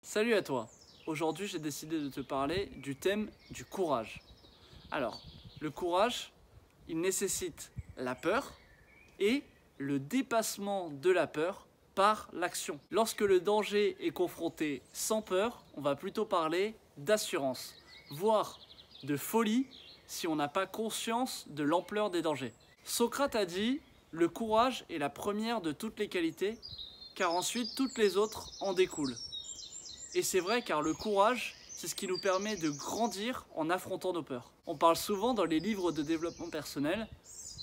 Salut à toi. Aujourd'hui, j'ai décidé de te parler du thème du courage. Alors, le courage, il nécessite la peur et le dépassement de la peur par l'action. Lorsque le danger est confronté sans peur, on va plutôt parler d'assurance, voire de folie si on n'a pas conscience de l'ampleur des dangers. Socrate a dit « Le courage est la première de toutes les qualités, car ensuite toutes les autres en découlent ». Et c'est vrai, car le courage, c'est ce qui nous permet de grandir en affrontant nos peurs. On parle souvent dans les livres de développement personnel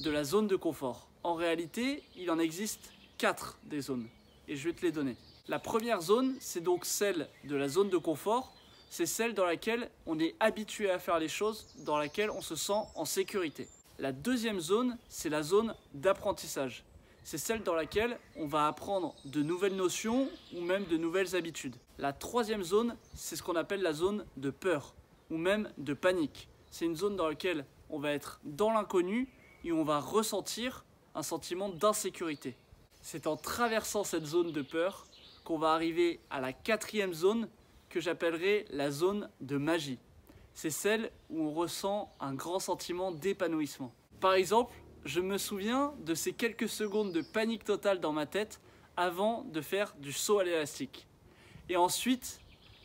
de la zone de confort. En réalité, il en existe 4 des zones, et je vais te les donner. La première zone, c'est donc celle de la zone de confort, c'est celle dans laquelle on est habitué à faire les choses, dans laquelle on se sent en sécurité. La deuxième zone, c'est la zone d'apprentissage. C'est celle dans laquelle on va apprendre de nouvelles notions ou même de nouvelles habitudes. La troisième zone, c'est ce qu'on appelle la zone de peur ou même de panique. C'est une zone dans laquelle on va être dans l'inconnu et on va ressentir un sentiment d'insécurité. C'est en traversant cette zone de peur qu'on va arriver à la quatrième zone que j'appellerai la zone de magie. C'est celle où on ressent un grand sentiment d'épanouissement. Par exemple, je me souviens de ces quelques secondes de panique totale dans ma tête avant de faire du saut à l'élastique. Et ensuite,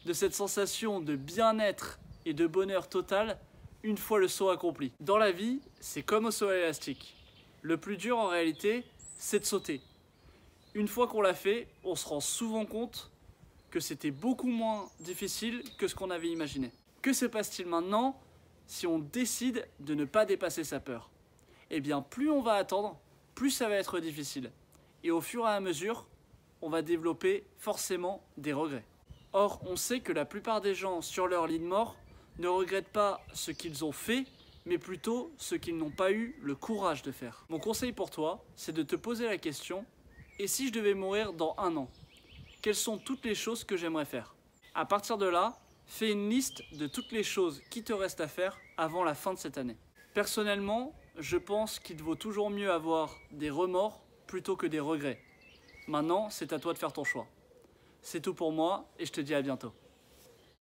de cette sensation de bien-être et de bonheur total une fois le saut accompli. Dans la vie, c'est comme au saut à l'élastique. Le plus dur en réalité, c'est de sauter. Une fois qu'on l'a fait, on se rend souvent compte que c'était beaucoup moins difficile que ce qu'on avait imaginé. Que se passe-t-il maintenant si on décide de ne pas dépasser sa peur ? Eh bien, plus on va attendre, plus ça va être difficile. Et au fur et à mesure, on va développer forcément des regrets. Or, on sait que la plupart des gens sur leur lit de mort ne regrettent pas ce qu'ils ont fait, mais plutôt ce qu'ils n'ont pas eu le courage de faire. Mon conseil pour toi, c'est de te poser la question « Et si je devais mourir dans 1 an ? Quelles sont toutes les choses que j'aimerais faire ?» À partir de là, fais une liste de toutes les choses qui te restent à faire avant la fin de cette année. Personnellement, je pense qu'il vaut toujours mieux avoir des remords plutôt que des regrets. Maintenant, c'est à toi de faire ton choix. C'est tout pour moi et je te dis à bientôt.